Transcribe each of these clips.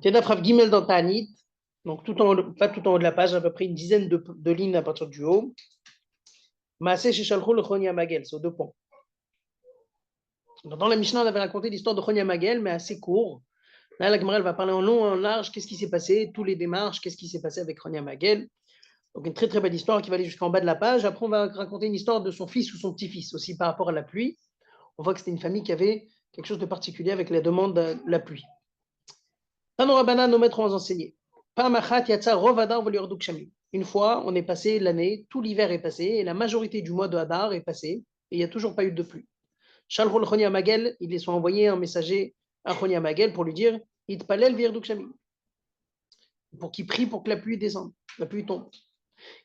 C'est d'après Gimel dans Ta'anit, donc tout en haut, pas tout en haut de la page, à peu près une dizaine de lignes à partir du haut. Maaseh Shechalchou le Chonia Magel, c'est aux deux points. Dans la Mishnah, on avait raconté l'histoire de Chonia Magel, mais assez court. Là, la Gemara elle va parler en long et en large, qu'est-ce qui s'est passé, tous les démarches, qu'est-ce qui s'est passé avec Chonia Magel. Donc une très très belle histoire qui va aller jusqu'en bas de la page. Après, on va raconter une histoire de son fils ou son petit-fils, aussi par rapport à la pluie. On voit que c'était une famille qui avait quelque chose de particulier avec la demande de la pluie. Tanorabana, nos maîtres ont enseigné. Une fois, on est passé l'année, tout l'hiver est passé, et la majorité du mois de Hadar est passé, et il n'y a toujours pas eu de pluie. Shalchol Chonia Magel, ils les sont envoyés un messager à Chonia Magel pour lui dire Itpalel virduk shamim, pour qu'il prie pour que la pluie descende, la pluie tombe.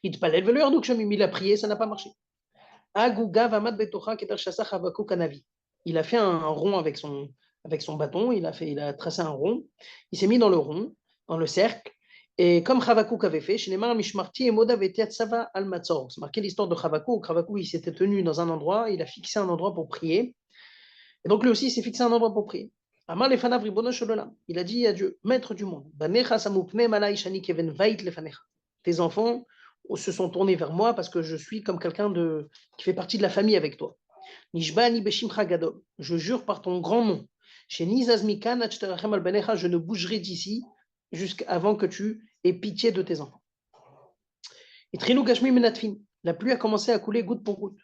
Itpalel virduk shamim, il a prié, ça n'a pas marché. Aguga vamad betocha kedar shasach havakuk kanavi. Il a fait un rond avec son bâton, il a tracé un rond, il s'est mis dans le rond, dans le cercle, et comme Chavakouk avait fait, chez les Mar Mishmarti et Moda Sava al Matzor. C'est marqué l'histoire de Chavakouk. Chavakouk, il s'était tenu dans un endroit, il a fixé un endroit pour prier, et donc lui aussi, il s'est fixé un endroit pour prier. Amar lefanav ribono shololam. Il a dit à Dieu, maître du monde, Banecha samupne malai shani keven vait lefanecha. Tes enfants se sont tournés vers moi parce que je suis comme quelqu'un qui fait partie de la famille avec toi. Nishbani beshimcha gadol. Je jure par ton grand nom. Chez Nizazmikan achterachem al banecha, je ne bougerai d'ici jusqu'avant que tu aies pitié de tes enfants. Et Trinou Gashmi Menatfin. La pluie a commencé à couler goutte pour goutte.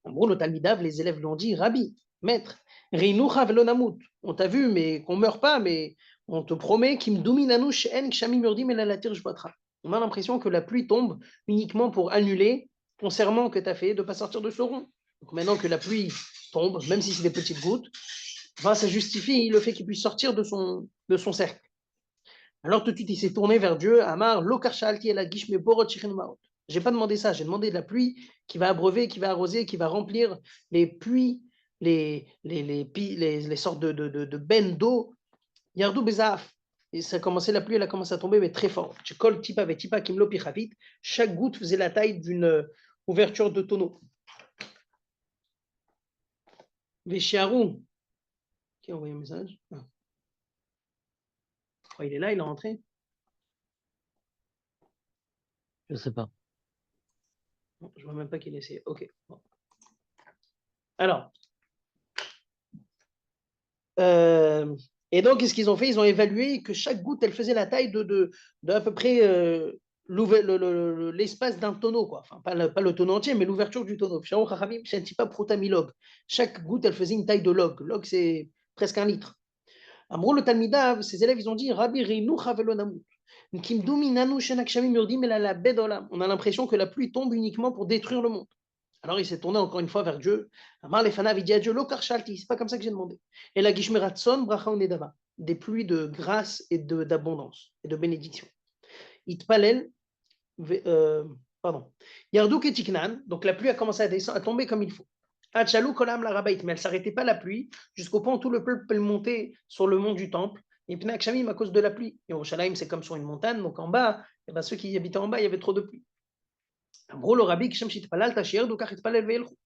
En gros, le Talmidav, les élèves lui ont dit Rabbi, maître, Reinucha velonamut. On t'a vu, mais qu'on ne meurt pas, mais on te promet qu'il me domine en kshamim yurdim et la jbatra. On a l'impression que la pluie tombe uniquement pour annuler ton serment que tu as fait de ne pas sortir de ce rond. Donc maintenant que la pluie tombe, même si c'est des petites gouttes, enfin, ça justifie le fait qu'il puisse sortir de son cercle. Alors tout de suite, il s'est tourné vers Dieu. Amar, lokarchalti el agish me borot maot. J'ai pas demandé ça, j'ai demandé de la pluie qui va abreuver, qui va arroser, qui va remplir les puits, les sortes de bennes d'eau. Yardou bezaf. Et ça a commencé, la pluie, elle a commencé à tomber, mais très fort. Tu colles tipa avec tipa, kimlo pichavit. Chaque goutte faisait la taille d'une ouverture de tonneau. Veshiarou. Qui a envoyé un message? Oh, il est là, il est rentré. Je sais pas. Non, je vois même pas qu'il essaie. Ok. Bon. Alors, Euh, et donc, qu'est-ce qu'ils ont fait? Ils ont évalué que chaque goutte, elle faisait la taille de à peu près l'espace d'un tonneau, quoi. Enfin, pas le tonneau entier, mais l'ouverture du tonneau. Chaque goutte, elle faisait une taille de log. Log, c'est presque un litre. Amrou le Talmidav, ses élèves, ils ont dit Rabbi Reinu Chavelonamut. On a l'impression que la pluie tombe uniquement pour détruire le monde. Alors il s'est tourné encore une fois vers Dieu. Amar lefanav, il dit à Dieu, lo karshalti, c'est pas comme ça que j'ai demandé. Et la gishmeratson bracha unedava, des pluies de grâce et d'abondance et de bénédiction. Itpalel, euh, pardon. Yarduk et Tiknan, donc la pluie a commencé à descendre, à tomber comme il faut. Hachalou kolam la rabait, mais elle s'arrêtait pas la pluie jusqu'au point où tout le peuple peut monter sur le mont du temple. Et Pnak Shamim à cause de la pluie. Et Yerushalayim, c'est comme sur une montagne, donc en bas, eh ben, ceux qui habitaient en bas, il y avait trop de pluie. Gros, le rabbi, Kishem Shitpalal, Tachir, Dokar Itpalel Veilchou.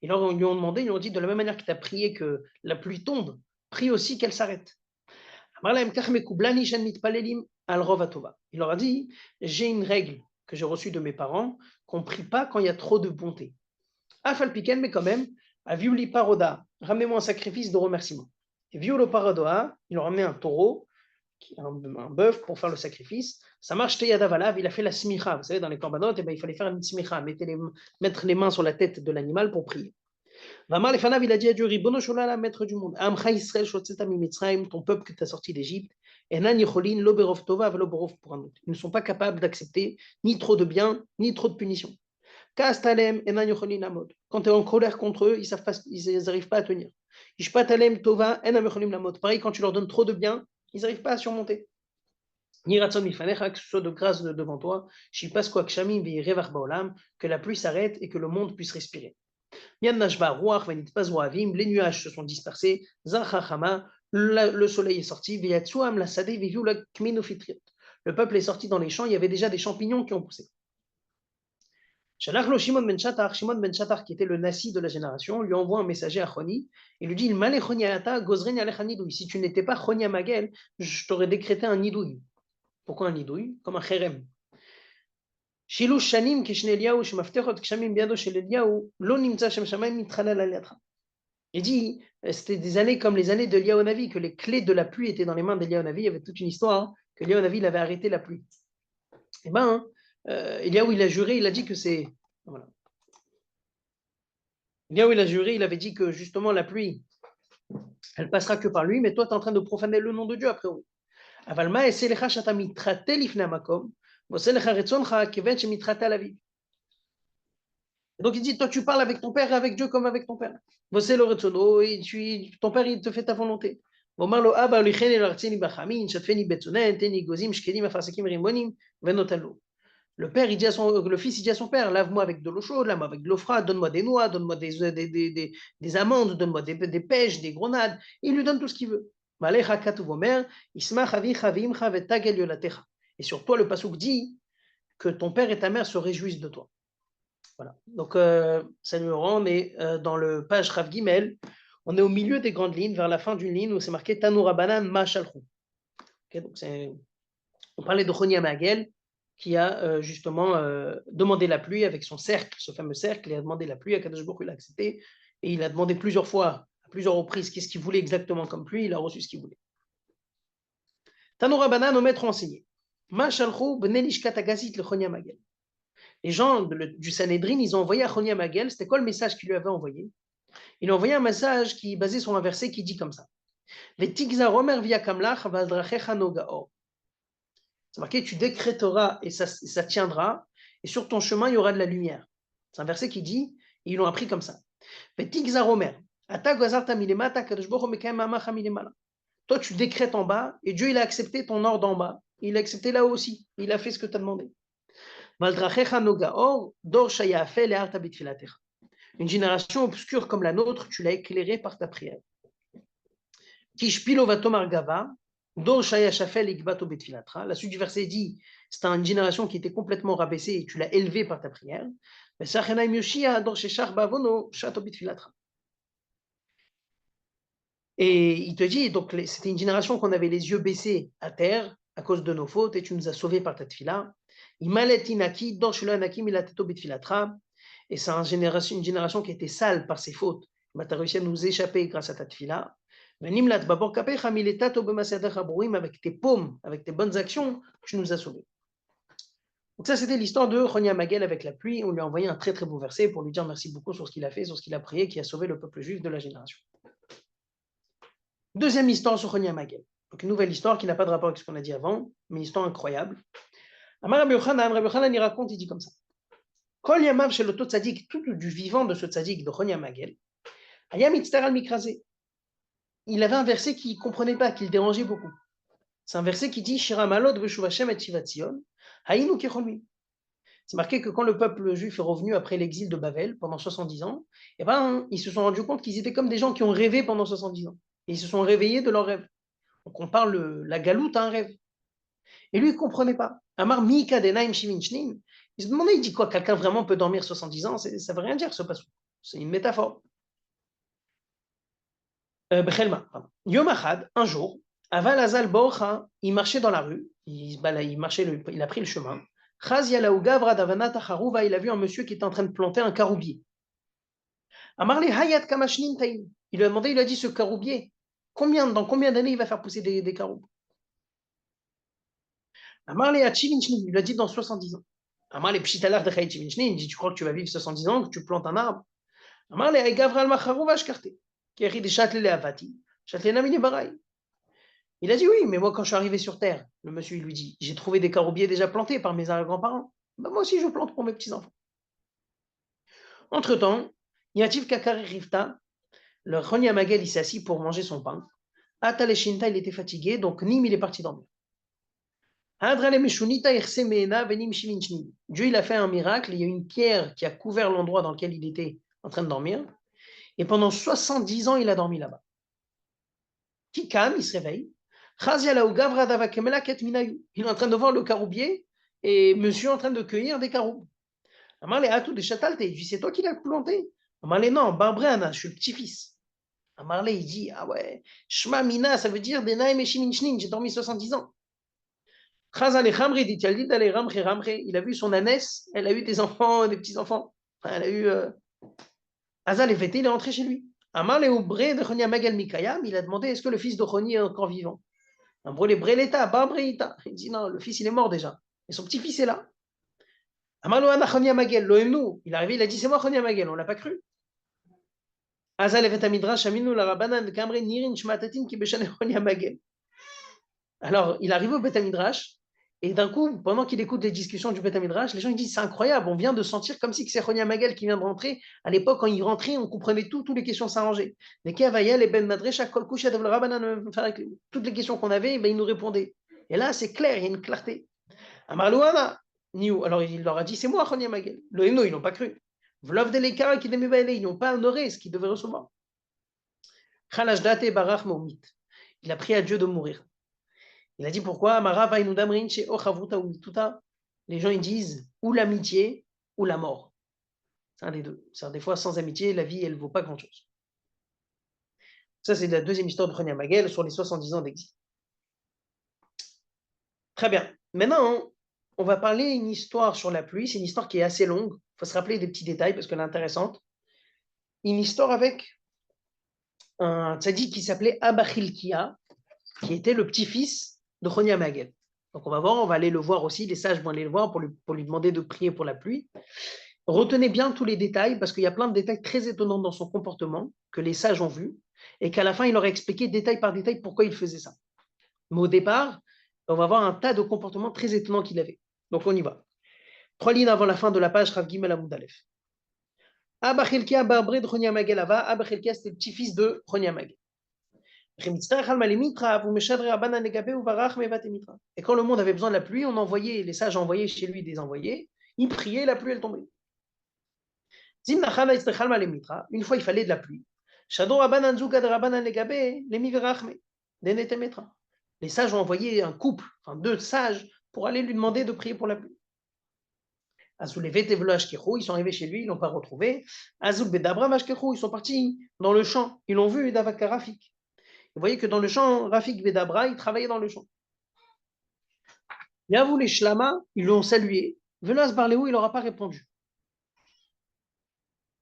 Et là, ils lui ont demandé, ils lui ont dit, de la même manière que tu as prié que la pluie tombe, prie aussi qu'elle s'arrête. Il leur a dit, j'ai une règle que j'ai reçue de mes parents, qu'on ne prie pas quand il y a trop de bonté. Afalpiken, mais quand même, à Viuli Paroda, ramenez-moi un sacrifice de remerciement. Et Violo Paroda, il leur a ramené un taureau, un bœuf pour faire le sacrifice. Ça marche, Teyadavalav, il a fait la smicha. Vous savez, dans les corbanotes, il fallait faire une smicha, mettre les mains sur la tête de l'animal pour prier. Vamar Lefanav, il a dit à Dieu, Ribono Sholala, maître du monde, Amcha Israël, Shotzeta Mimitzraim, ton peuple que tu as sorti d'Égypte, Enan Yicholin, Loberov Tova, Veloborov pour un autre. Ils ne sont pas capables d'accepter ni trop de bien, ni trop de punition. Kastalem, Enan Yicholin Amod. Quand tu es en colère contre eux, ils n'arrivent pas à tenir. Ishpatalem Tova, Enam Yicholin Amod. Pareil, quand tu leur donnes trop de bien, ils n'arrivent pas à surmonter. Ni ratson mifanecha, que ce soit de grâce devant toi, Shipas Kwakshami, Revach Baolam, que la pluie s'arrête et que le monde puisse respirer. Les nuages se sont dispersés, le soleil est sorti, le peuple est sorti dans les champs, il y avait déjà des champignons qui ont poussé. Shalach lo Shimon ben Shattar, qui était le nasi de la génération, lui envoie un messager à Choni et lui dit il male Choniata gozren alech nidouille. Si tu n'étais pas Chonia Magel, je t'aurais décrété un nidouille. Pourquoi un nidouille? Comme un cherem. Shilu shanim kishne Eliyahu shemaftechot kshamim biado shel Eliyahu lo nimtza shem shamayim mitchalal al yadcha. Il dit c'était des années comme les années de Eliyahu Navi, que les clés de la pluie étaient dans les mains d'Eliyahu Navi. Il y avait toute une histoire hein, que Eliyahu Navi avait arrêté la pluie. Eh ben, Eliyahu il a juré, il a dit que c'est voilà. Eliyahu il a juré, il avait dit que justement la pluie elle passera que par lui, mais toi tu es en train de profaner le nom de Dieu après. אבל מה אעשה לך שאתה מתחטא לפני המקום, ועושה לך רצונך כבן שמתחטא על אביו. Donc il dit, toi tu parles avec ton père et avec Dieu comme avec ton père. ועושה לו רצונו, ton père il te fait ta volonté. ואומר לו, אבא הוליכני לארצי בחמין, שתפני בצונן, תן לי אגוזים שקדים אפרסקים רימונים, ונותן לו. Le fils il dit à son père, lave-moi avec de l'eau chaude, lave-moi avec de l'eau froide, donne-moi des noix, donne-moi des amandes, donne-moi des pêches, des grenades. Il lui donne tout ce qu'il veut. Et sur toi, le passouk dit que ton père et ta mère se réjouissent de toi. Voilà. Donc, ça nous rend, on est dans le page Rav Gimel, on est au milieu des grandes lignes, vers la fin d'une ligne où c'est marqué Tanoura Banan Ma Shalchou. Okay, donc on parlait de Chonia Magel qui a justement demandé la pluie avec son cercle, ce fameux cercle, il a demandé la pluie, à Kadosh Baruch Hu, il a accepté, et il a demandé plusieurs fois, à plusieurs reprises, qu'est-ce qu'il voulait exactement comme pluie, il a reçu ce qu'il voulait. Tanoura Banan, nos maîtres ont enseigné. Ma Shalchou Bnei Lishkat Agazit le Chonia Magel. Les gens du Sanhedrin, ils ont envoyé à Chonia Magel, c'était quoi le message qu'il lui avait envoyé? Il a envoyé un message qui est basé sur un verset qui dit comme ça. Vetigza romer via kamlach valdrachecha nogaor. C'est marqué, tu décréteras et ça tiendra, et sur ton chemin, il y aura de la lumière. C'est un verset qui dit, et ils l'ont appris comme ça. Toi, tu décrètes en bas, et Dieu, il a accepté ton ordre en bas. Il a accepté là aussi. Il a fait ce que tu as demandé. Une génération obscure comme la nôtre, tu l'as éclairée par ta prière. La suite du verset dit, c'est une génération qui était complètement rabaissée et tu l'as élevée par ta prière. Et il te dit, donc c'était une génération qu'on avait les yeux baissés à terre à cause de nos fautes et tu nous as sauvés par ta tefila. Et c'est une génération qui était sale par ses fautes. Tu as réussi à nous échapper grâce à ta tefila. Avec tes paumes, avec tes bonnes actions, tu nous as sauvés. Donc ça, c'était l'histoire de Chonia Magel avec la pluie. On lui a envoyé un très très beau verset pour lui dire merci beaucoup sur ce qu'il a fait, sur ce qu'il a prié, qui a sauvé le peuple juif de la génération. Deuxième histoire sur Chonia Magel. Donc une nouvelle histoire qui n'a pas de rapport avec ce qu'on a dit avant, mais une histoire incroyable. Amar Rabbi Yochanan, il raconte, il dit comme ça. Kol yamav shel oto tzadik, tout du vivant de ce tzadik de Chonia Magel, Hayam itztar al mikrazé. Il avait un verset qu'il ne comprenait pas, qui le dérangeait beaucoup. C'est un verset qui dit Shira malod veshuvashem et shivat Zion, hayinu kecholmi. C'est marqué que quand le peuple juif est revenu après l'exil de Babel pendant 70 ans, eh ben, ils se sont rendus compte qu'ils étaient comme des gens qui ont rêvé pendant 70 ans. Et ils se sont réveillés de leur rêve. Donc on parle la galoute à un rêve. Et lui, il ne comprenait pas. Amar Mika Denaim Shivinchnin. Il se demandait, il dit quoi? Quelqu'un vraiment peut dormir 70 ans? Ça ne veut rien dire ce passage. C'est une métaphore. Yom Achad, un jour, Aval Azal Borcha, il marchait dans la rue, il a pris le chemin. Il a vu un monsieur qui était en train de planter un caroubier. Amarle Hayat Kamashnin Taïn. Il lui a demandé, il a dit, ce caroubier, dans combien d'années il va faire pousser des caroubes? Amarle Hachivinchnin, il lui a dit dans 70 ans. Amarle Pshitalar de Hachivinchnin, il dit, tu crois que tu vas vivre 70 ans, que tu plantes un arbre? Amarle Gavral Macharouva Shkarte, qui a ri des châtelet Avati. Il a dit oui, mais moi quand je suis arrivé sur Terre, le monsieur il lui dit, j'ai trouvé des caroubiers déjà plantés par mes grands-parents. Ben, moi aussi je plante pour mes petits-enfants. Entre-temps, Yativ Kakari Rifta, le Chonia Magel il s'est assis pour manger son pain. Ataleshinta il était fatigué, donc Nim il est parti dormir. Dieu il a fait un miracle, il y a une pierre qui a couvert l'endroit dans lequel il était en train de dormir. Et pendant 70 ans, il a dormi là-bas. Kikam, il se réveille. Il est en train de voir le caroubier et monsieur en train de cueillir des caroubes. Amarle, Atou de Chatalte, il dit, c'est toi qui l'as planté. Amarle, non, Barbréana, je suis le petit-fils. Amarle, il dit, ah ouais, Shma Mina, ça veut dire Denaim et Shininchnin, j'ai dormi 70 ans. Chazal et Khamri, dit Yaldid, allez, Ramre, Ramre, il a vu son ânesse, elle a eu des enfants, des petits-enfants. Enfin, elle a eu. Azal est fêté, il est rentré chez lui. Amar le Oubré de Chonia Magel Mikayam, il a demandé est-ce que le fils de Choni est encore vivant. Amar le Breleta, Barbreita. Il dit non, le fils il est mort déjà. Et son petit-fils est là. Amar lo Ana Chonia Magel, Loemnu. Il est arrivé, il a dit c'est moi Chonia Magel, on l'a pas cru. Azal est fait Midrash, Aminu la Rabanan, Kamre Nirin Shmatatin qui béchane Chonia Magel. Alors, il arrive au Beth Midrash, et d'un coup, pendant qu'il écoute les discussions du Beth Midrash, les gens ils disent c'est incroyable, on vient de sentir comme si c'est Chonia Magel qui vient de rentrer. À l'époque, quand il rentrait, on comprenait tout, toutes les questions s'arrangeaient. Mais Kavayel et Ben Madresha, toutes les questions qu'on avait, ben, il nous répondait. Et là, c'est clair, il y a une clarté. Amalouana, Niou. Alors il leur a dit c'est moi, Chonia Magel. Le Héno, ils n'ont pas cru. Vlov de l'écart qui ils n'ont pas honoré ce qu'ils devaient recevoir. Il a prié à Dieu de mourir. Il a dit pourquoi les gens ils disent ou l'amitié ou la mort. C'est un des deux. C'est des fois sans amitié, la vie elle vaut pas grand chose. Ça c'est la deuxième histoire de Chonia Magel sur les 70 ans d'exil. Très bien. Maintenant, on va parler une histoire sur la pluie. C'est une histoire qui est assez longue. Il faut se rappeler des petits détails parce qu'elle est intéressante. Une histoire avec un tzaddik qui s'appelait Abba Chilkia, qui était le petit-fils de Chonia Magel. Donc on va voir, on va aller le voir aussi, les sages vont aller le voir pour lui demander de prier pour la pluie. Retenez bien tous les détails, parce qu'il y a plein de détails très étonnants dans son comportement, que les sages ont vus, et qu'à la fin, il leur a expliqué détail par détail pourquoi il faisait ça. Mais au départ, on va voir un tas de comportements très étonnants qu'il avait. Donc on y va. 3 lignes avant la fin de la page, Rav Gimel Amoud Aleph. Abba Chilkia Barbré de Chonia Magel Ava. Abba Chilkia, c'était le petit-fils de Chonia Magel. Et quand le monde avait besoin de la pluie, on envoyait, les sages envoyaient chez lui des envoyés, il priait, la pluie elle tombait. Une fois il fallait de la pluie. Les sages ont envoyé un couple, enfin 2 sages, pour aller lui demander de prier pour la pluie. Ils sont arrivés chez lui, ils ne l'ont pas retrouvé. Ils sont partis dans le champ, ils l'ont vu, Rafik. Vous voyez que dans le champ, Rafik Vedabra, il travaillait dans le champ. Yavou les Shlama, ils l'ont salué. Velas Barléou, il n'aura pas répondu.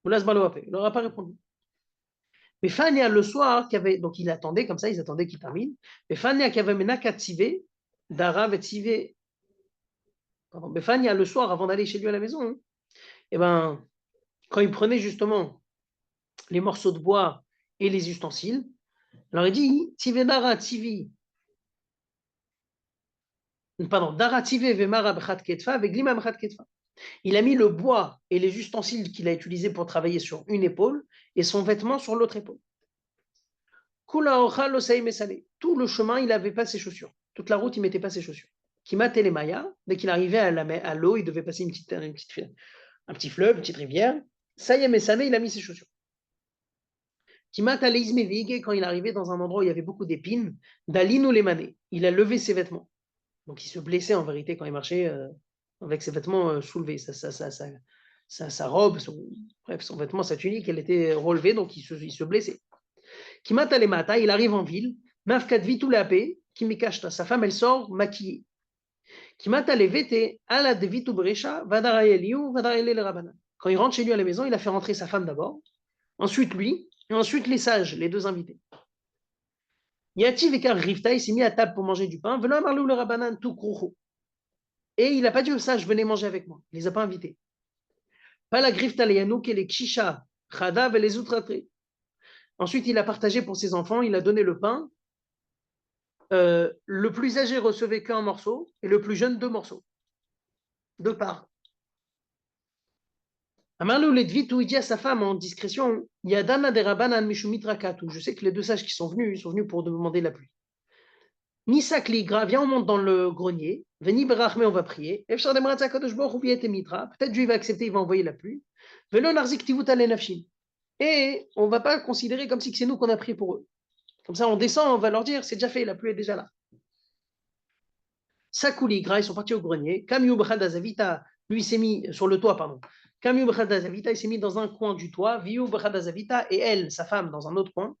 Velas Barléou, il n'aura pas répondu. Mais Fania, le soir, donc il attendait comme ça, ils attendaient qu'il termine. Mais Fania, qui avait Menakatsivé, Dara Vetsivé, mais Fania, le soir, avant d'aller chez lui à la maison, et ben, quand il prenait justement les morceaux de bois et les ustensiles, alors il dit Tive Dara Tzivi. Pardon, Dara Tive Vemara Bechat Ketfa, Veglima Bechat Ketfa. Il a mis le bois et les ustensiles qu'il a utilisés pour travailler sur une épaule et son vêtement sur l'autre épaule. Tout le chemin, il n'avait pas ses chaussures. Toute la route, il ne mettait pas ses chaussures. Kima Telemaya, dès qu'il arrivait à l'eau, il devait passer un petit fleuve, une petite rivière. Ça y est, il a mis ses chaussures. Kima Taleizmevige, quand il arrivait dans un endroit où il y avait beaucoup d'épines, Dalino Lemane, il a levé ses vêtements. Donc il se blessait en vérité quand il marchait avec ses vêtements soulevés. Sa robe, son vêtement, sa tunique, elle était relevée, donc il se blessait. Kimata le mata, il arrive en ville, Mafkat vitu la paix, Kimikashta, sa femme elle sort maquillée. Kimata le vete, ala de vitu brecha, Vadarayeliu, Vadarayele le rabana. Quand il rentre chez lui à la maison, il a fait rentrer sa femme d'abord, ensuite lui, et ensuite les sages, les 2 invités. Yati Vekar Rifta, il s'est mis à table pour manger du pain, Vela Marlou le rabanan tout krouchou. Et il n'a pas dit aux sages, venez manger avec moi. Il ne les a pas invités. Pas la Grifta le Yanouk et les Kshisha, Khadav et les Outratrés. Ensuite, il a partagé pour ses enfants, il a donné le pain. Le plus âgé recevait qu'un morceau et le plus jeune 2 morceaux. 2 parts. Amarlou Ledvitou, il dit à sa femme en discrétion, Yadana de Rabanan Mishumitrakatu. Je sais que les 2 sages qui sont venus, ils sont venus pour demander la pluie. Nisakli, viens, on monte dans le grenier. Veni Berachme, on va prier. Peut-être Dieu va accepter, il va envoyer la pluie. Velo Narzik Tivut Alenafshin. Et on ne va pas considérer comme si c'est nous qu'on a prié pour eux. Comme ça, on descend, on va leur dire, c'est déjà fait, la pluie est déjà là. Sakouli, ils sont partis au grenier. Kamiou Bchad Azavita, lui s'est mis sur le toit, pardon. Kamiu Bechadazavita, il s'est mis dans un coin du toit, Viu Bechadazavita, et elle, sa femme, dans un autre coin.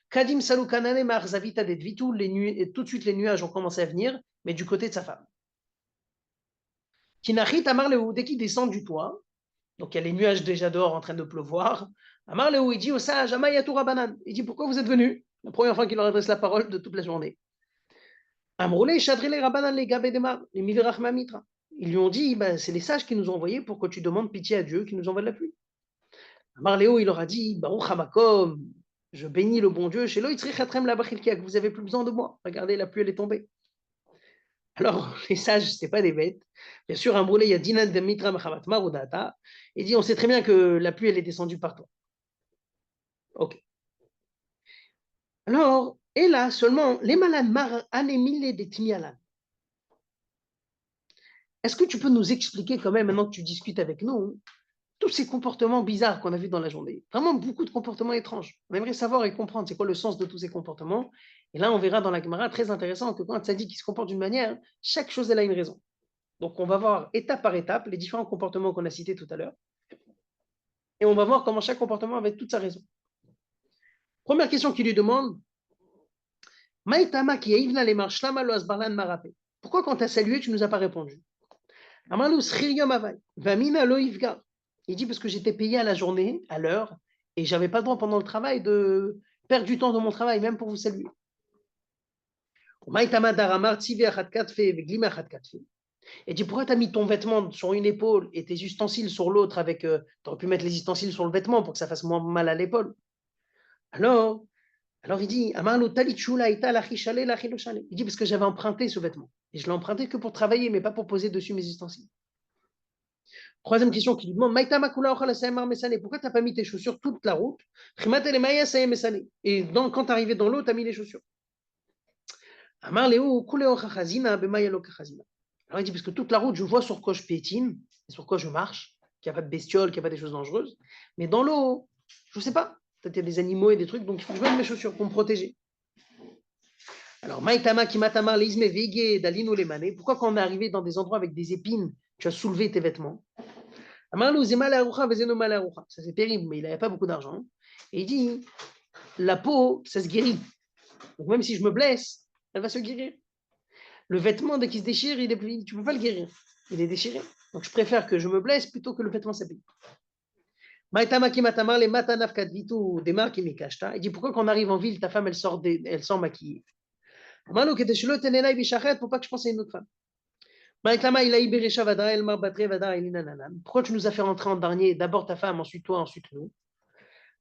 Kadim Salukanane Marzavita Dedvitu, et tout de suite les nuages ont commencé à venir, mais du côté de sa femme. Kinachit Amarleu, dès qu'il descend du toit, donc il y a les nuages déjà dehors en train de pleuvoir, Amarleu, il dit au sage, Amayatou Rabanan, il dit pourquoi vous êtes venus? La première fois qu'il leur adresse la parole de toute la journée. Amroulé, Chadrile Rabanan, les Gabedemar, les Miverach Mamitra. Ils lui ont dit, bah, c'est les sages qui nous ont envoyés pour que tu demandes pitié à Dieu qui nous envoie de la pluie. Amarléo, il leur a dit, Baruch Hamakom, je bénis le bon Dieu, chez que vous avez plus besoin de moi. Regardez, la pluie, elle est tombée. Alors, les sages, ce pas des bêtes. Bien sûr, Amroulé, il y a Dinan de Mitra Machamat Marudata. Il dit, on sait très bien que la pluie, elle est descendue par toi. Ok. Alors, et là, seulement, les malades mar anémilés des timialan. Est-ce que tu peux nous expliquer quand même, maintenant que tu discutes avec nous, tous ces comportements bizarres qu'on a vus dans la journée? Vraiment beaucoup de comportements étranges. On aimerait savoir et comprendre c'est quoi le sens de tous ces comportements. Et là, on verra dans la Gemara, très intéressant, que quand ça dit qu'il se comporte d'une manière, chaque chose, elle a une raison. Donc, on va voir étape par étape les différents comportements qu'on a cités tout à l'heure. Et on va voir comment chaque comportement avait toute sa raison. Première question qu'il lui demande, Maïtama qui aïvna les marches, pourquoi quand tu as salué, tu ne nous as pas répondu? Il dit parce que j'étais payé à la journée, à l'heure, et j'avais pas le droit pendant le travail de perdre du temps dans mon travail, même pour vous saluer. Et dit pourquoi tu as mis ton vêtement sur une épaule et tes ustensiles sur l'autre avec. Tu aurais pu mettre les ustensiles sur le vêtement pour que ça fasse moins mal à l'épaule. Alors, il dit il dit parce que j'avais emprunté ce vêtement. Et je l'ai emprunté que pour travailler, mais pas pour poser dessus mes ustensiles. Troisième question qui lui demande pourquoi tu n'as pas mis tes chaussures toute la route? Et quand tu es arrivé dans l'eau, tu as mis les chaussures. Alors il dit parce que toute la route, je vois sur quoi je piétine, et sur quoi je marche, qu'il n'y a pas de bestioles, qu'il n'y a pas des choses dangereuses. Mais dans l'eau, je ne sais pas. Peut-être qu'il y a des animaux et des trucs, donc il faut que je mette mes chaussures pour me protéger. Alors, Maïtama qui m'atama l'isme vegué d'alino les manées. Pourquoi quand on est arrivé dans des endroits avec des épines, tu as soulevé tes vêtements? Ça c'est terrible, mais il n'avait pas beaucoup d'argent. Et il dit, la peau, ça se guérit. Donc même si je me blesse, elle va se guérir. Le vêtement, dès qu'il se déchire, tu ne peux pas le guérir. Il est déchiré. Donc je préfère que je me blesse plutôt que le vêtement s'abîme. Il dit, pourquoi quand on arrive en ville, ta femme, elle sort maquillée? Pour pas que je pense à une autre femme. Pourquoi tu nous as fait rentrer en dernier? D'abord ta femme, ensuite toi, ensuite nous.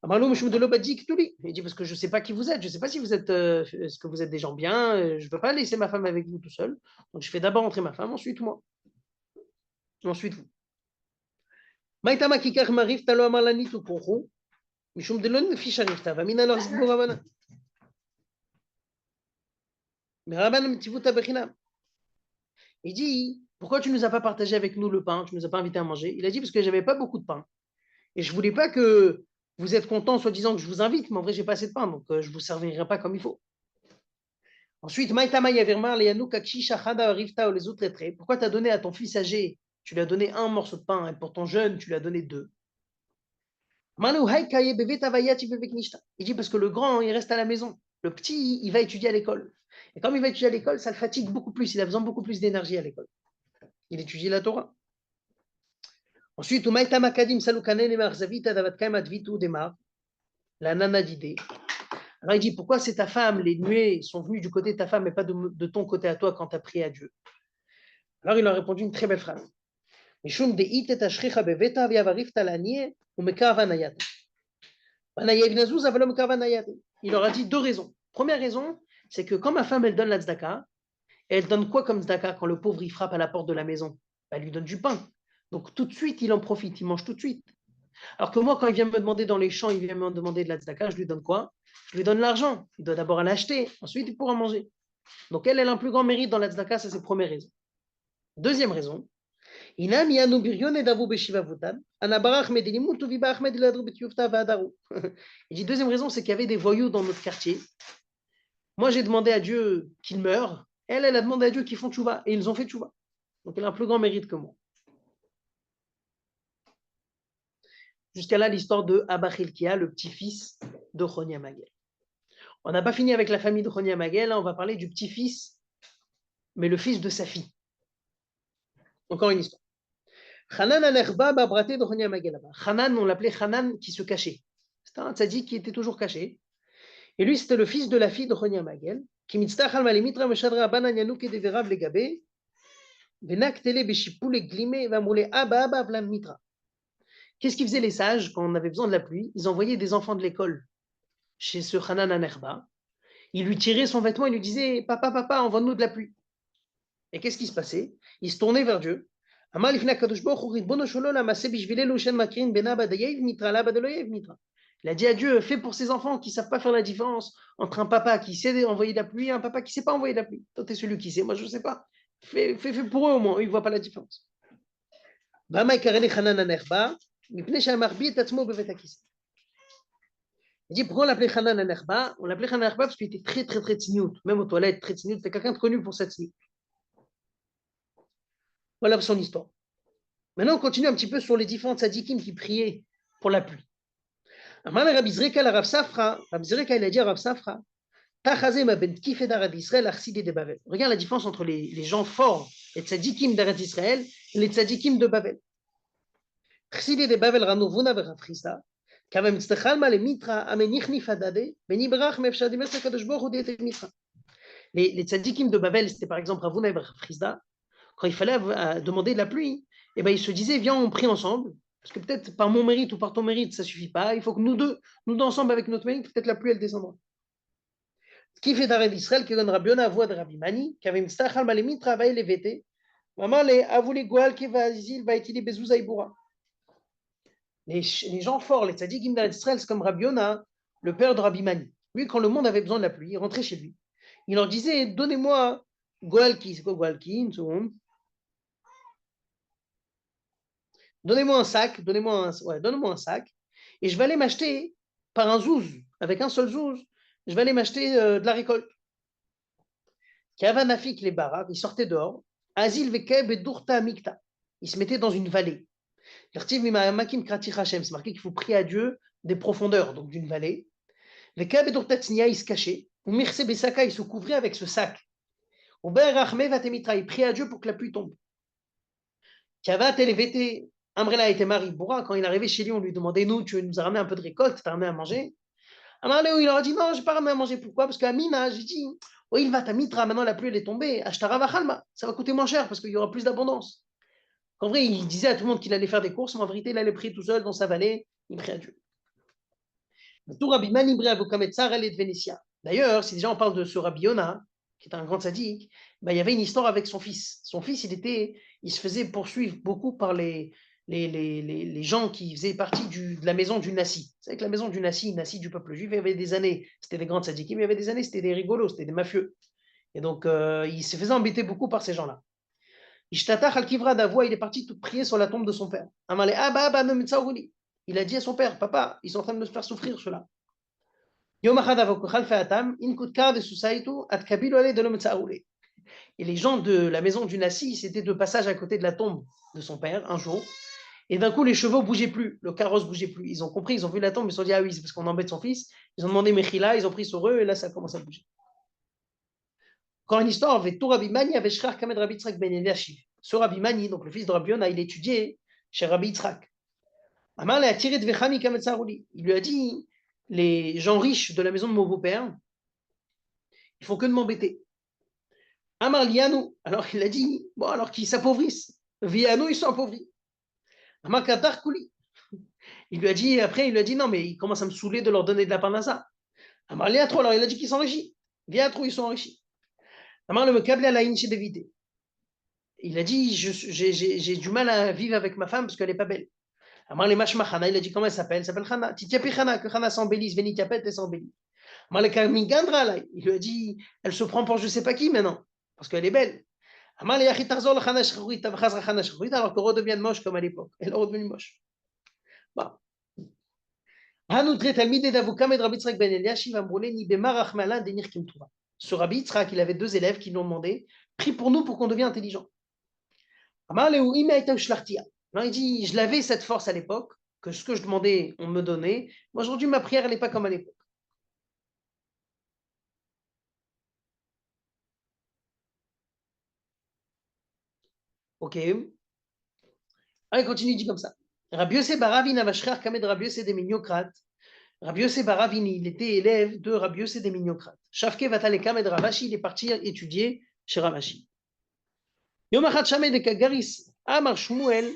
Il dit parce que je ne sais pas qui vous êtes. Je ne sais pas si vous êtes, est-ce que vous êtes des gens bien. Je ne veux pas laisser ma femme avec vous tout seul. Donc je fais d'abord entrer ma femme, ensuite moi. Ensuite vous. Il dit, pourquoi tu ne nous as pas partagé avec nous le pain? Tu ne nous as pas invités à manger? Il a dit, parce que je n'avais pas beaucoup de pain. Et je ne voulais pas que vous êtes contents, soit disant que je vous invite, mais en vrai, je n'ai pas assez de pain, donc je ne vous servirai pas comme il faut. Ensuite, pourquoi tu as donné à ton fils âgé, tu lui as donné un morceau de pain, et pour ton jeune, tu lui as donné deux? Il dit, parce que le grand, il reste à la maison. Le petit, il va étudier à l'école. Et comme il va étudier à l'école, ça le fatigue beaucoup plus. Il a besoin de beaucoup plus d'énergie à l'école. Il étudie la Torah. Ensuite, la nana d'idée. Alors il dit, pourquoi c'est ta femme, les nuées sont venues du côté de ta femme et pas de ton côté à toi quand tu as prié à Dieu? Alors il a répondu une très belle phrase. Il leur a dit deux raisons. Première raison, c'est que quand ma femme, elle donne la tzedaka, elle donne quoi comme tzedaka quand le pauvre, il frappe à la porte de la maison? Elle lui donne du pain. Donc tout de suite, il en profite, il mange tout de suite. Alors que moi, quand il vient me demander dans les champs, il vient me demander de la tzedaka, je lui donne quoi? Je lui donne l'argent. Il doit d'abord l'acheter, ensuite il pourra manger. Donc elle a un plus grand mérite dans la tzedaka, ça c'est la première raison. Deuxième raison, il dit deuxième raison, c'est qu'il y avait des voyous dans notre quartier. Moi, j'ai demandé à Dieu qu'ils meurent. Elle a demandé à Dieu qu'ils font tchouva. Et ils ont fait tchouva. Donc elle a un plus grand mérite que moi. Jusqu'à là, l'histoire de Abba Hilkia, le petit-fils de Chonia Magel. On n'a pas fini avec la famille de Chonia Magel, là, on va parler du petit-fils, mais le fils de sa fille. Encore une histoire. Hanan Anerba Babraté de Chonia Magel. Hanan, on l'appelait Hanan qui se cachait. C'était un tzaddik qui était toujours caché. Et lui, c'était le fils de la fille de Chonia Magel, qui mitztachal malimitra meshadra bananyanu kedeverav legabe, venaktele beshipule glime vamoule abba abba vlam mitra. Qu'est-ce qu'ils faisaient les sages quand on avait besoin de la pluie? Ils envoyaient des enfants de l'école chez ce Hanan Anerba. Ils lui tiraient son vêtement et lui disaient papa, papa, envoie-nous de la pluie. Et qu'est-ce qui se passait? Il se tournait vers Dieu. Il a dit à Dieu, fais pour ces enfants qui ne savent pas faire la différence entre un papa qui sait envoyer de la pluie et un papa qui ne sait pas envoyer de la pluie. Toi, tu es celui qui sait, moi je ne sais pas. Fais pour eux au moins, ils ne voient pas la différence. Il dit pourquoi on l'appelait Hanan Anerba? On l'appelait Hanan Anerba parce qu'il était très très très tignout, même aux toilettes, très tignout. C'était quelqu'un de connu pour cette tignout. Voilà son histoire. Maintenant, on continue un petit peu sur les différents tzadikim qui priaient pour la pluie. Rabbi Zreka, il a dit à Rav Safra, regarde la différence entre les gens forts, les tzadikim d'Eretz Israël et les tzadikim de Babel. Chassidé de Babel Ranovuna ve Rav Chisda, les tzadikim de Babel, c'était par exemple Ravuna et Rav Chisda. Quand il fallait demander de la pluie, eh ben, ils se disaient, viens, on prie ensemble, parce que peut-être par mon mérite ou par ton mérite, ça ne suffit pas, il faut que nous deux ensemble avec notre mérite, peut-être la pluie, elle descendra. Ce qui fait d'Arab Israël, qui donne Rabbi Yonah à voix de Rabbi Mani, qui avait Mstachal Malemit, travaillé les VT, maman, les Avouli Goal, qui va Azil, va étiler Bezouza Iboura. Les gens forts, les tzadikim d'Israël, c'est comme Rabbi Yonah, le père de Rabbi Mani. Lui, quand le monde avait besoin de la pluie, il rentrait chez lui. Il leur disait, donnez-moi Goalki, c'est quoi Goalki, une seconde. Donnez-moi un sac, donnez-moi un sac, et je vais aller m'acheter par un zouz, avec un seul zouz, je vais aller m'acheter de la récolte. Kavanafik les barak, il sortait dehors, Azil vekeb et Dourta Mikta, il se mettait dans une vallée. C'est marqué qu'il faut prier à Dieu des profondeurs, donc d'une vallée. Vekeb et Dourta Tznia, il se cachait, ou Mirse Besaka, il se couvrait avec ce sac. Ou Ben Rachme Vatemitra, il priait à Dieu pour que la pluie tombe. Kavat Elevete. Amrela était Marie Boura, quand il arrivait chez lui, on lui demandait, nous, tu nous as ramené un peu de récolte, tu as ramené à manger. Amarléo, il leur a dit, non, je n'ai pas ramené à manger. Pourquoi? Parce qu'à Mina, j'ai dit, oh, il va ta mitra, maintenant la pluie elle est tombée, Ashtara Chalma, ça va coûter moins cher parce qu'il y aura plus d'abondance. En vrai, il disait à tout le monde qu'il allait faire des courses, mais en vérité, il allait prier tout seul dans sa vallée, il priait à Dieu. D'ailleurs, si déjà on parle de ce Rabbi Yonah, qui est un grand sadique, ben, il y avait une histoire avec son fils. Son fils, il se faisait poursuivre beaucoup par les gens qui faisaient partie de la maison du Nassi. Vous savez que la maison du Nassi du peuple juif, il y avait des années, c'était des grands tzadikim, mais il y avait des années, c'était des rigolos, c'était des mafieux. Et donc, il se faisait embêter beaucoup par ces gens-là. Ishtatach al-Kivra d'Avoua, il est parti tout prier sur la tombe de son père. Il a dit à son père, papa, ils sont en train de me faire souffrir cela. Et les gens de la maison du Nassi, c'était de passage à côté de la tombe de son père un jour. Et d'un coup, les chevaux ne bougeaient plus, le carrosse ne bougeait plus. Ils ont compris, ils ont vu la tombe, ils se sont dit, ah oui, c'est parce qu'on embête son fils. Ils ont demandé Mechila, ils ont pris sur eux, et là, ça commence à bouger. Encore une histoire, avec tout Rabbi Mani, avec Shrar Kamed Rabbi Yitzhak ben Eliashiv. Ce Rabbi Mani, donc le fils de Rabbi Yonah, il étudiait chez Rabbi Yitzhak. Amar l'a tiré de Vechami Kamed Sarouli. Il lui a dit, les gens riches de la maison de mon beau-père, ils font que de m'embêter. Amar Lianou, alors il a dit, bon, alors qu'ils s'appauvrissent. Vianou, ils sont appauvris. Amar Kadar Kouli. Il lui a dit, après, il lui a dit, non, mais ils commencent à me saouler de leur donner de la parnassa. Amar Liatro, alors il a dit qu'ils sont enrichis. Viatro, ils sont enrichis. Amar le Mekable à la Inche d'éviter. Il a dit, j'ai du mal à vivre avec ma femme parce qu'elle n'est pas belle. Amar le Mashmachana, il a dit, comment elle s'appelle? Elle s'appelle Chana. Titiapi Chana, que Chana s'embellisse, Venitiapet et s'embellit. Amar le Kamigandra, il lui a dit, elle se prend pour je ne sais pas qui maintenant, parce qu'elle est belle. Amar le Yachitarzor, le Chana Shchurit, Tabachazra Chana Shchurit, alors qu'elle redevienne moche comme à l'époque. Elle est redevenue moche. Bon. Ce Rabbi Yitzhak, il avait deux élèves qui lui ont demandé, prie pour nous pour qu'on devienne intelligent. Alors il dit, je l'avais cette force à l'époque, que ce que je demandais, on me donnait. Mais aujourd'hui, ma prière, elle n'est pas comme à l'époque. Ok. Ah, il continue, il dit comme ça. Rabbi Yosef Baravin avashrer kamed Rabbi Yosef de Mignokrat. Rabbi Yosef Baravin, il était élève de Rabbi Yosef de Mignokrat. Shavke vatale kamed Ravashi, il est parti étudier chez Ravashi. Yom achat shamed de Kagaris, Amar Shmuel,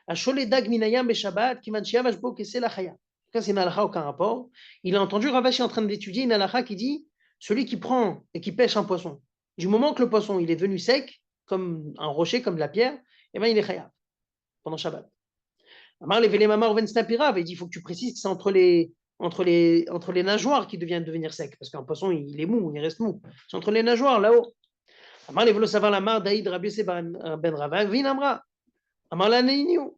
Ashole dag minayam beshabbat, kiman shiav ashbo kese la chaya. C'est une halakha aucun rapport. Il a entendu Ravashi en train d'étudier une halakha qui dit celui qui prend et qui pêche un poisson, du moment que le poisson il est devenu sec, comme un rocher, comme de la pierre, eh ben, il est chayav pendant Shabbat. Amar levele mamar ven snapira, il dit il faut que tu précises que c'est entre les nageoires qui deviennent devenir sec, parce qu'un poisson il est mou, il reste mou. C'est entre les nageoires là-haut. Amar levelo savar la mar daïd Rabbi Yosef ben Rava vin amra. Amar la neiniu.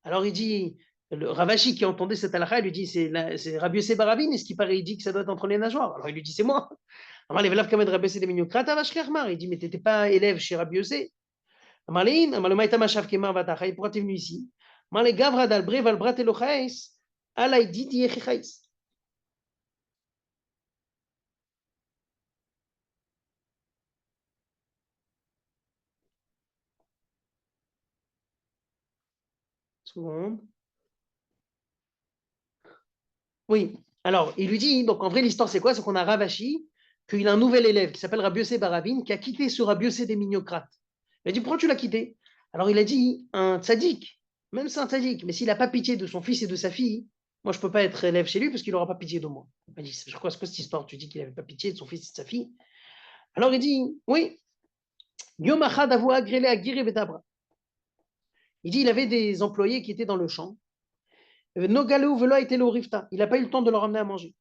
Alors il dit, le Ravashi qui entendait cette halakha, il lui dit c'est Rabbi Yosef Baravin, et ce qui paraît, il dit que ça doit être entre les nageoires. Alors il lui dit c'est moi. Amar levelav kamed Rabbi Yosef de Mignokrata vashkermar. Il dit mais t'étais pas élève chez Rabbi Yosef. Amar lein, amar le maïta mashav kemar vatachai, pourquoi t'es venu ici? Amar le gavra dalbre valbrat elochais, alay dit yechechais. Seconde. Oui. Alors, il lui dit, donc en vrai, l'histoire, c'est quoi? C'est qu'on a Ravashi, qu'il a un nouvel élève qui s'appelle Rabbi Yosef Baravin, qui a quitté ce Rabbi Yosef des Mignocrates. Il a dit, pourquoi tu l'as quitté? Alors, il a dit, un tzaddik, même c'est un tzaddik, mais s'il n'a pas pitié de son fils et de sa fille, moi, je ne peux pas être élève chez lui parce qu'il n'aura pas pitié de moi. Il a dit, c'est quoi cette histoire? Tu dis qu'il n'avait pas pitié de son fils et de sa fille? Alors, il dit, oui, Yom Achad avoua agrélé à Gire Betabra. Il dit, il avait des employés qui étaient dans le champ. Nogalou velo a été le rifta. Il n'a pas eu le temps de leur amener à manger.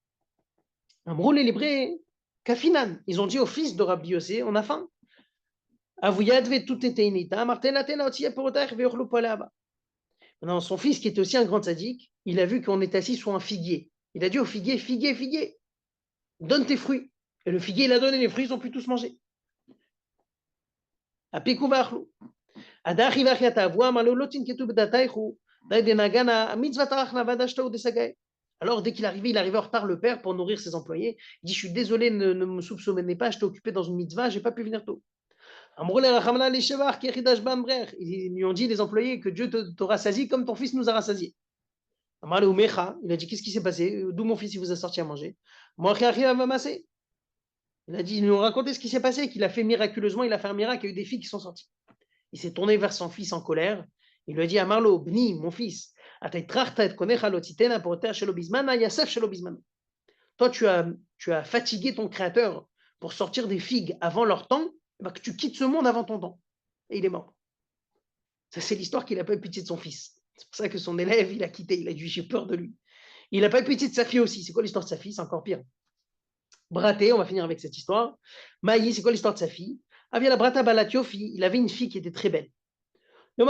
Amroulé libré, Kafinan. Ils ont dit au fils de Rabbi Yossé, on a faim. Avouyadve tout était inita, martelatena otia porotach veorlo palaba. Maintenant, son fils, qui était aussi un grand sadique, il a vu qu'on est assis sur un figuier. Il a dit au figuier, figuier, figuier, donne tes fruits. Et le figuier, il a donné les fruits, ils ont pu tous manger. Apikou vachlo. Adachi vachiata, voa malolotin ketu bedataichu, daidenagana, mitzvatach navadashto de sagae. Alors, dès qu'il arrivait, il arrivait en retard, le père, pour nourrir ses employés. Il dit, je suis désolé, ne me soupçonnez pas, j'étais occupé dans une mitzvah, je n'ai pas pu venir tôt. Ils lui ont dit, les employés, que Dieu te rassasie comme ton fils nous a rassasiés. Il a dit, qu'est-ce qui s'est passé? D'où mon fils il vous a sorti à manger? Il a dit, ils lui ont raconté ce qui s'est passé, qu'il a fait miraculeusement, il a fait un miracle, il y a eu des filles qui sont sorties. Il s'est tourné vers son fils en colère. Il lui a dit, Amarlo, Bni, mon fils, toi, tu as fatigué ton créateur pour sortir des figues avant leur temps, que tu quittes ce monde avant ton temps. Et il est mort. Ça, c'est l'histoire qu'il n'a pas eu pitié de son fils. C'est pour ça que son élève, il a quitté. Il a dit, j'ai peur de lui. Il n'a pas eu pitié de sa fille aussi. C'est quoi l'histoire de sa fille? C'est encore pire. Braté, on va finir avec cette histoire. Maï, c'est quoi l'histoire de sa fille? Avia la Brata Balatiofi, il avait une fille qui était très belle. Il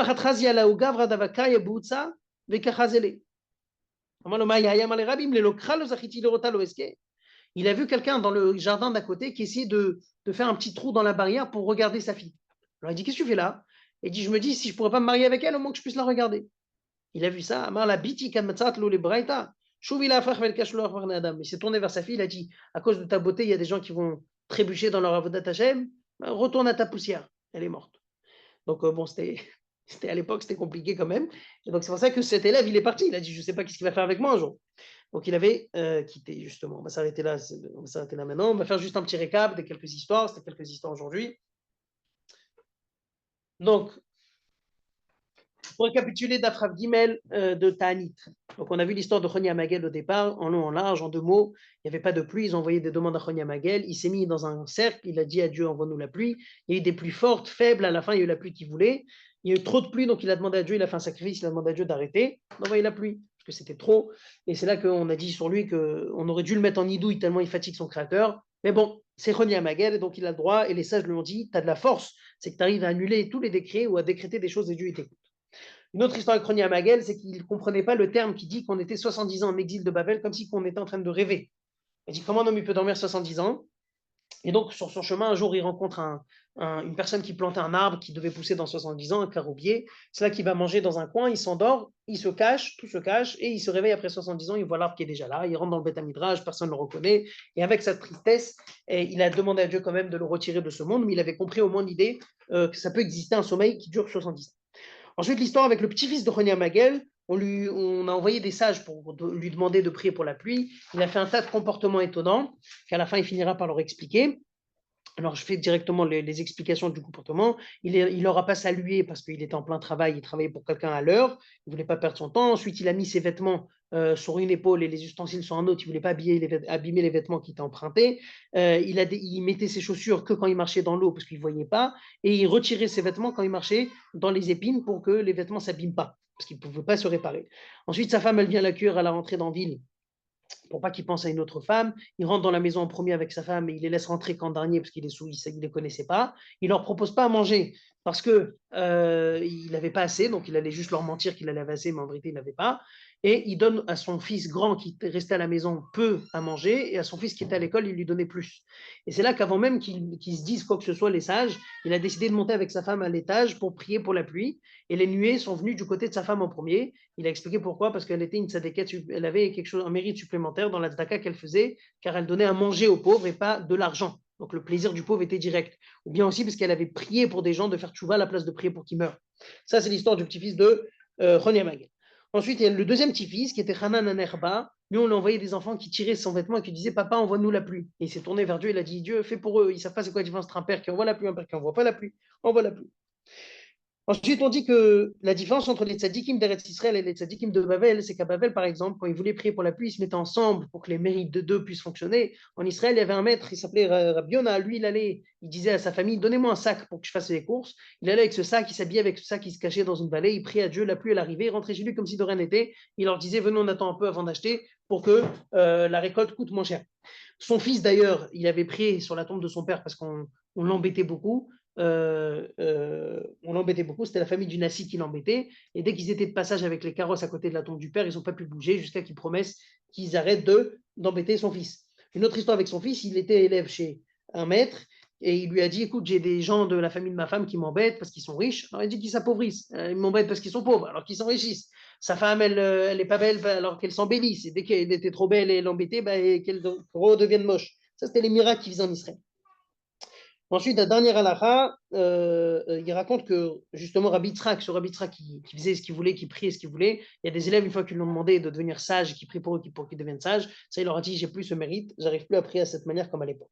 a vu quelqu'un dans le jardin d'à côté qui essayait de faire un petit trou dans la barrière pour regarder sa fille. Alors il dit, qu'est-ce que tu fais là? Il dit, je me dis, si je ne pourrais pas me marier avec elle, au moins que je puisse la regarder. Il a vu ça. Amar la biti kamatzat le braïta. Il s'est tourné vers sa fille, il a dit, à cause de ta beauté, il y a des gens qui vont trébucher dans leur avodat Hashem, retourne à ta poussière. Elle est morte. Donc bon, c'était à l'époque, c'était compliqué quand même. Et donc c'est pour ça que cet élève, il est parti. Il a dit, je ne sais pas qu'est-ce qu'il va faire avec moi un jour. Donc il avait quitté justement. On va s'arrêter là maintenant. On va faire juste un petit récap de quelques histoires. C'était quelques histoires aujourd'hui. Donc, pour récapituler d'Afrav Gimel de Ta'anit. Donc, on a vu l'histoire de Choni Amagel au départ, en long, en large, en deux mots. Il n'y avait pas de pluie, ils ont envoyé des demandes à Choni Amagel. Il s'est mis dans un cercle, il a dit à Dieu, envoie-nous la pluie. Il y a eu des pluies fortes, faibles, à la fin, il y a eu la pluie qu'il voulait. Il y a eu trop de pluie, donc il a demandé à Dieu, il a fait un sacrifice, il a demandé à Dieu d'arrêter, d'envoyer la pluie, parce que c'était trop. Et c'est là qu'on a dit sur lui qu'on aurait dû le mettre en idouille tellement il fatigue son créateur. Mais bon, c'est Choni Amagel, et donc il a le droit, et les sages lui ont dit, tu as de la force, c'est que tu arrives à annuler tous les décrets ou à décréter des choses et Dieu t'écoute. Une autre histoire avec Choni Amagel, c'est qu'il ne comprenait pas le terme qui dit qu'on était 70 ans en exil de Babel, comme si on était en train de rêver. Il dit, comment un homme il peut dormir 70 ans? Et donc, sur son chemin, un jour, il rencontre une personne qui plantait un arbre qui devait pousser dans 70 ans, un caroubier. C'est là qu'il va manger dans un coin, il s'endort, il se cache, tout se cache, et il se réveille après 70 ans, il voit l'arbre qui est déjà là, il rentre dans le Beth Midrash, personne ne le reconnaît, et avec sa tristesse, il a demandé à Dieu quand même de le retirer de ce monde, mais il avait compris au moins l'idée que ça peut exister un sommeil qui dure 70 ans. Ensuite, l'histoire avec le petit-fils de Ronia Magel, on a envoyé des sages pour lui demander de prier pour la pluie. Il a fait un tas de comportements étonnants qu'à la fin, il finira par leur expliquer. Alors, je fais directement les explications du comportement. Il n'aura pas salué parce qu'il était en plein travail, il travaillait pour quelqu'un à l'heure, il ne voulait pas perdre son temps. Ensuite, il a mis ses vêtements sur une épaule et les ustensiles sur un autre, il ne voulait pas abîmer les vêtements qui étaient empruntés. Il mettait ses chaussures que quand il marchait dans l'eau parce qu'il ne voyait pas, et il retirait ses vêtements quand il marchait dans les épines pour que les vêtements ne s'abîment pas, parce qu'il ne pouvait pas se réparer. Ensuite, sa femme, elle vient l'accueillir à la rentrée dans la ville pour pas qu'il pense à une autre femme. Il rentre dans la maison en premier avec sa femme et il les laisse rentrer qu'en dernier parce qu'il est sous, il ne les connaissait pas. Il leur propose pas à manger parce que il n'avait pas assez, donc il allait juste leur mentir qu'il allait assez, mais en vérité il n'avait pas. Et il donne à son fils grand qui restait à la maison peu à manger, et à son fils qui était à l'école, il lui donnait plus. Et c'est là qu'avant même qu'ils se disent quoi que ce soit, les sages, il a décidé de monter avec sa femme à l'étage pour prier pour la pluie. Et les nuées sont venues du côté de sa femme en premier. Il a expliqué pourquoi, parce qu'elle était une tzadékette, elle avait quelque chose, un mérite supplémentaire dans la tzedaka qu'elle faisait, car elle donnait à manger aux pauvres et pas de l'argent. Donc le plaisir du pauvre était direct. Ou bien aussi parce qu'elle avait prié pour des gens de faire tchouva à la place de prier pour qu'ils meurent. Ça, c'est l'histoire du petit-fils de Ronyamag. Ensuite, il y a le deuxième petit-fils qui était Hanan Anerba. Lui, on lui a envoyé des enfants qui tiraient son vêtement et qui disaient Papa, envoie-nous la pluie. Et il s'est tourné vers Dieu, il a dit Dieu, fais pour eux. Ils ne savent pas c'est quoi la différence entre un père qui envoie la pluie et un père qui n'envoie pas la pluie. Envoie la pluie. Ensuite, on dit que la différence entre les tzadikim d'Eretz Israël et les tzadikim de Babel, c'est qu'à Babel, par exemple, quand ils voulaient prier pour la pluie, ils se mettaient ensemble pour que les mérites de deux puissent fonctionner. En Israël, il y avait un maître, il s'appelait Rabbi Yonah. Lui, il disait à sa famille, donnez-moi un sac pour que je fasse les courses. Il allait avec ce sac, il s'habillait avec ce sac, il se cachait dans une vallée, il priait à Dieu, la pluie, elle arrivait, il rentrait chez lui comme si de rien n'était. Il leur disait, venez, on attend un peu avant d'acheter pour que la récolte coûte moins cher. Son fils, d'ailleurs, il avait prié sur la tombe de son père parce qu'on l'embêtait beaucoup. On l'embêtait beaucoup, c'était la famille du Nassi qui l'embêtait, et dès qu'ils étaient de passage avec les carrosses à côté de la tombe du père, ils n'ont pas pu bouger jusqu'à qu'ils promettent qu'ils arrêtent d'embêter son fils. Une autre histoire avec son fils, il était élève chez un maître, et il lui a dit, écoute, j'ai des gens de la famille de ma femme qui m'embêtent parce qu'ils sont riches. Alors il dit qu'ils s'appauvrissent, ils m'embêtent parce qu'ils sont pauvres, alors qu'ils s'enrichissent. Sa femme, elle est pas belle alors qu'elle s'embellisse, et dès qu'elle était trop belle et l'embêtait, qu'elle redevienne moche. Ça, c'était les miracles qu'ils faisaient en Israël. Ensuite, la dernière halakha, il raconte que justement Rabbi Tzrak, ce Rabbi Tzrak qui faisait ce qu'il voulait, qui priait ce qu'il voulait, il y a des élèves, une fois qu'ils lui ont demandé de devenir sages, qui prient pour eux pour qu'ils deviennent sages, ça il leur a dit, j'ai plus ce mérite, j'arrive plus à prier à cette manière comme à l'époque.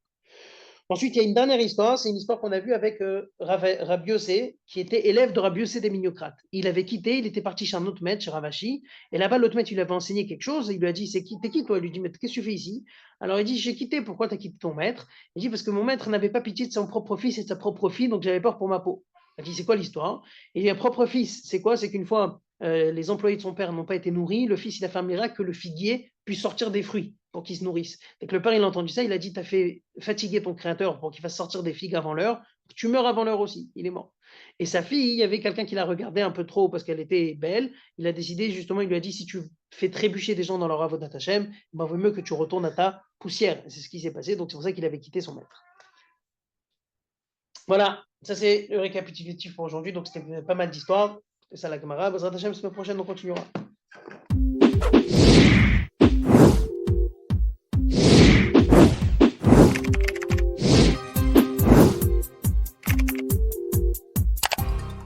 Ensuite, il y a une dernière histoire, c'est une histoire qu'on a vue avec Rabbi Yossé, qui était élève de Rabbi Yossé des Mignocrates. Il avait quitté, il était parti chez un autre maître, chez Ravashi, et là-bas, l'autre maître, il lui avait enseigné quelque chose, et il lui a dit, t'es qui toi? Il lui dit, mais qu'est-ce que tu fais ici? Alors il dit, j'ai quitté, pourquoi tu as quitté ton maître? Il dit, parce que mon maître n'avait pas pitié de son propre fils et de sa propre fille, donc j'avais peur pour ma peau. Il dit, c'est quoi l'histoire? Il dit, un propre fils, c'est quoi? C'est qu'une fois, les employés de son père n'ont pas été nourris, le fils, il a fait un miracle que le figuier puisse sortir des fruits pour qu'ils se nourrissent. Et que le père, il a entendu ça, il a dit, tu as fait fatiguer ton créateur pour qu'il fasse sortir des figues avant l'heure, tu meurs avant l'heure aussi, il est mort. Et sa fille, il y avait quelqu'un qui la regardait un peu trop parce qu'elle était belle, il a décidé, justement, il lui a dit, si tu fais trébucher des gens dans leur avodat Hashem, il vaut mieux que tu retournes à ta poussière. Et c'est ce qui s'est passé, donc c'est pour ça qu'il avait quitté son maître. Voilà, ça c'est le récapitulatif pour aujourd'hui, donc c'était pas mal d'histoires. C'est ça la Gemara. Hashem, la semaine prochaine, on continuera.